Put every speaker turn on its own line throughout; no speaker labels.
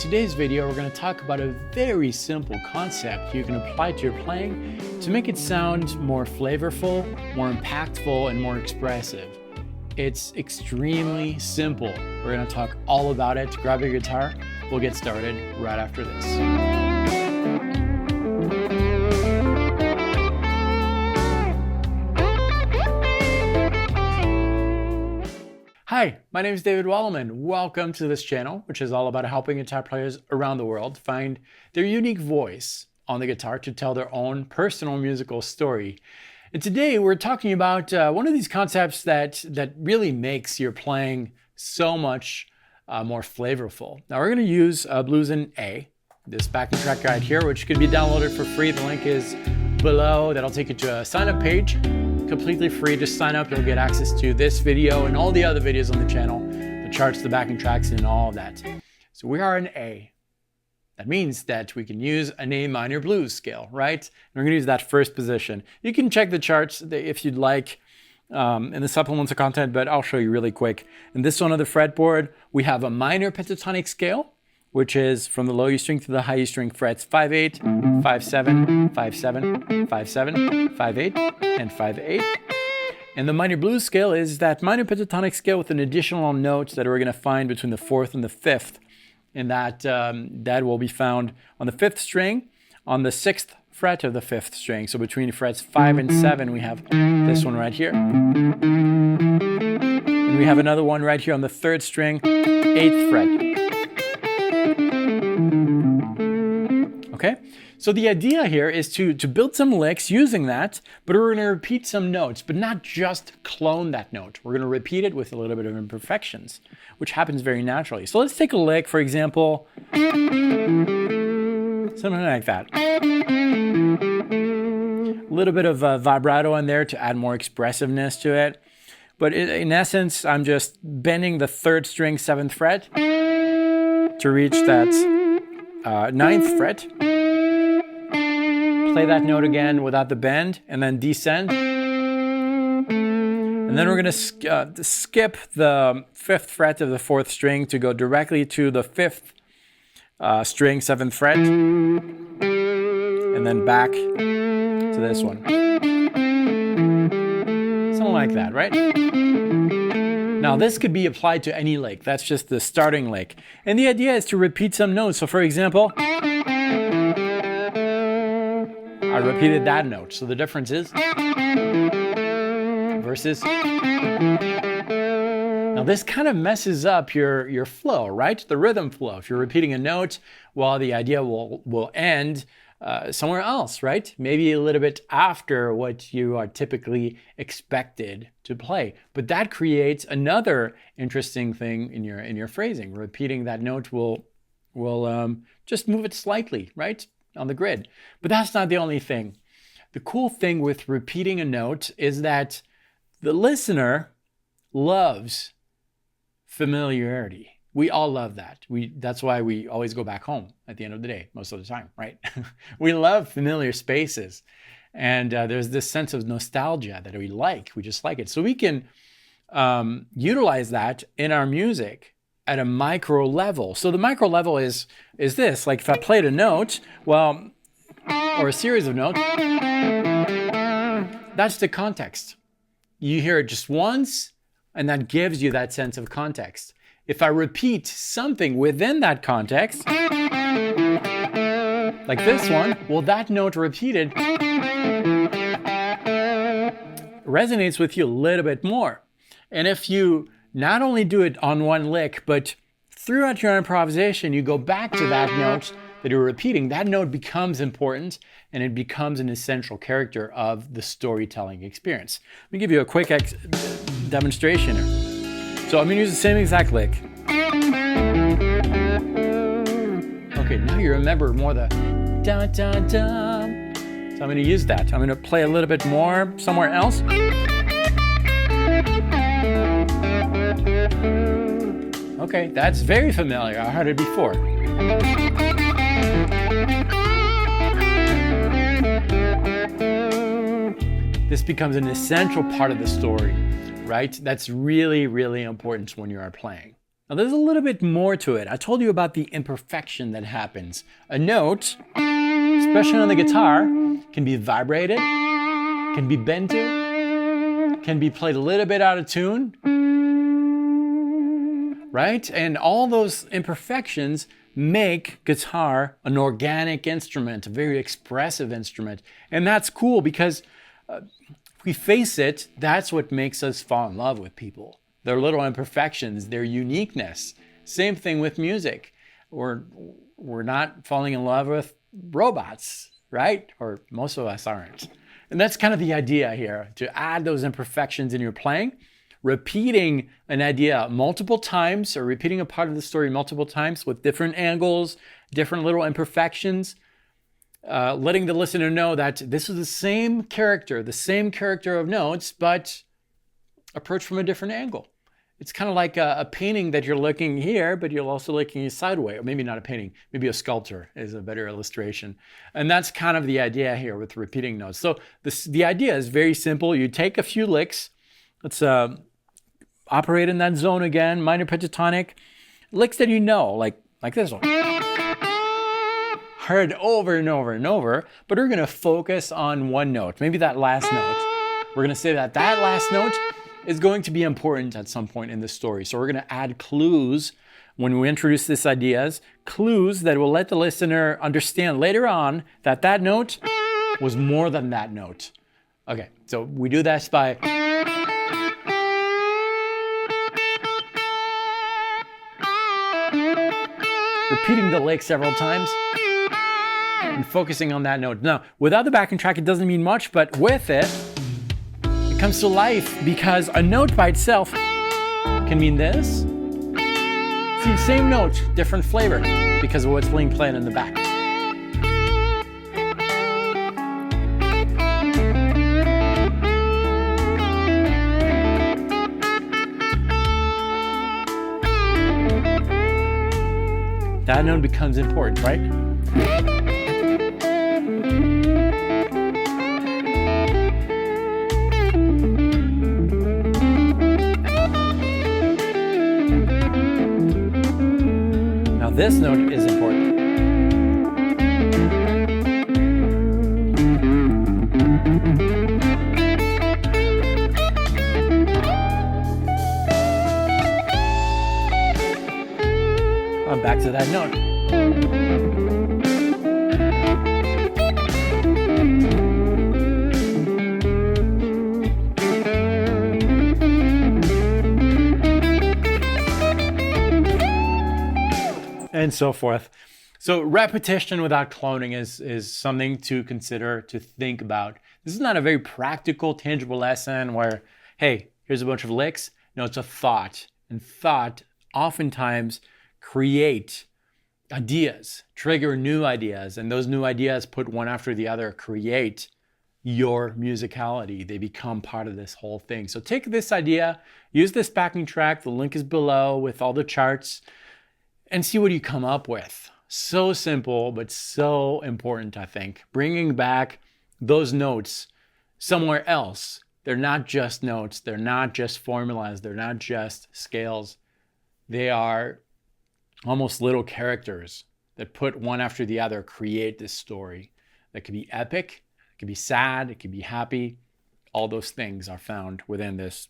today's video, we're going to talk about a very simple concept you can apply to your playing to make it sound more flavorful, more impactful, and more expressive. It's extremely simple. We're going to talk all about it. Grab your guitar. We'll get started right after this. Hi, my name is David Wallerman. Welcome to this channel, which is all about helping guitar players around the world find their unique voice on the guitar to tell their own personal musical story. And today we're talking about one of these concepts that really makes your playing so much more flavorful. Now we're going to use Blues in A, this backing track guide here, which can be downloaded for free. The link is below. That'll take you to a sign-up page. Completely free. Just sign up. You'll get access to this video and all the other videos on the channel, the charts, the backing tracks, and all of that. So we are in A. That means that we can use an A minor blues scale, right? And we're going to use that first position. You can check the charts if you'd like in the supplemental content, but I'll show you really quick. In this one on the fretboard, we have a minor pentatonic scale, which is from the low E string to the high E string frets 5-8, 5-7, 5-7, 5-7, 5-8, and 5-8. And the minor blues scale is that minor pentatonic scale with an additional note that we're going to find between the 4th and the 5th. And that will be found on the 5th string, on the 6th fret of the 5th string. So between frets 5 and 7, we have this one right here. And we have another one right here on the 3rd string, 8th fret. Okay, so the idea here is to build some licks using that, but we're going to repeat some notes, but not just clone that note. We're going to repeat it with a little bit of imperfections, which happens very naturally. So let's take a lick, for example, something like that. A little bit of vibrato in there to add more expressiveness to it. But in essence, I'm just bending the 3rd string, 7th fret to reach that 9th fret. Play that note again without the bend, and then descend. And then we're going to skip the 5th fret of the 4th string to go directly to the 5th string, 7th fret, and then back to this one. Something like that, right? Now this could be applied to any lick. That's just the starting lick. And the idea is to repeat some notes. So for example, I repeated that note. So the difference is versus. Now this kind of messes up your flow, right? The rhythm flow. If you're repeating a note, well, the idea will end somewhere else, right? Maybe a little bit after what you are typically expected to play. But that creates another interesting thing in your phrasing. Repeating that note will just move it slightly, right, on the grid. But that's not the only thing. The cool thing with repeating a note is that the listener loves familiarity. We all love that. That's why we always go back home at the end of the day, most of the time, right? We love familiar spaces. And there's this sense of nostalgia that we like. We just like it. So we can utilize that in our music at a micro level. So the micro level is this. Like if I played a note, well, or a series of notes, that's the context. You hear it just once, and that gives you that sense of context. If I repeat something within that context, like this one, well, that note repeated resonates with you a little bit more. And if you not only do it on one lick, but throughout your improvisation, you go back to that note that you're repeating, that note becomes important and it becomes an essential character of the storytelling experience. Let me give you a quick demonstration here. So I'm going to use the same exact lick. Okay, now you remember more the dun dun dun. So I'm going to use that. I'm going to play a little bit more somewhere else. Okay, that's very familiar. I heard it before. This becomes an essential part of the story, right? That's really, really important when you are playing. Now there's a little bit more to it. I told you about the imperfection that happens. A note, especially on the guitar, can be vibrated, can be bent to, can be played a little bit out of tune, right? And all those imperfections make guitar an organic instrument, a very expressive instrument. And that's cool because if we face it, that's what makes us fall in love with people. Their little imperfections, their uniqueness. Same thing with music. We're not falling in love with robots, right? Or most of us aren't. And that's kind of the idea here, to add those imperfections in your playing. Repeating an idea multiple times, or repeating a part of the story multiple times with different angles, different little imperfections, letting the listener know that this is the same character of notes, but approached from a different angle. It's kind of like a painting that you're looking here, but you're also looking sideways. Or maybe not a painting, maybe a sculpture is a better illustration. And that's kind of the idea here with repeating notes. So the idea is very simple. You take a few licks. Let's operate in that zone again, minor pentatonic. Licks that you know, like this one. Heard over and over and over, but we're going to focus on one note, maybe that last note. We're going to say that last note is going to be important at some point in the story. So we're going to add clues when we introduce these ideas, clues that will let the listener understand later on that that note was more than that note. Okay, so we do this by repeating the lick several times and focusing on that note. Now, without the backing track, it doesn't mean much, but with it, it comes to life because a note by itself can mean this. See, same note, different flavor because of what's being played in the back. That note becomes important, right? Now this note is important. Back to that note. And so forth. So repetition without cloning is something to consider, to think about. This is not a very practical, tangible lesson where, hey, here's a bunch of licks. No, it's a thought. And thought oftentimes create ideas, trigger new ideas, and those new ideas put one after the other, create your musicality. They become part of this whole thing. So take this idea, use this backing track, the link is below with all the charts, and see what you come up with. So simple, but so important, I think. Bringing back those notes somewhere else. They're not just notes, they're not just formulas, they're not just scales. They are almost little characters that put one after the other, create this story that could be epic, it could be sad, it could be happy. All those things are found within this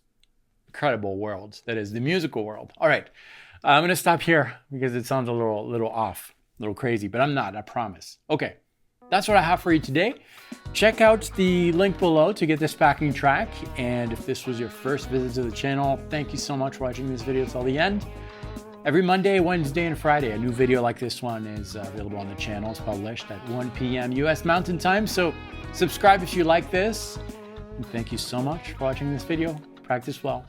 incredible world that is the musical world. All right, I'm going to stop here because it sounds a little off, a little crazy, but I'm not, I promise. Okay, that's what I have for you today. Check out the link below to get this backing track. And if this was your first visit to the channel, thank you so much for watching this video till the end. Every Monday, Wednesday, and Friday, a new video like this one is available on the channel. It's published at 1 p.m. US Mountain Time. So subscribe if you like this. And thank you so much for watching this video. Practice well.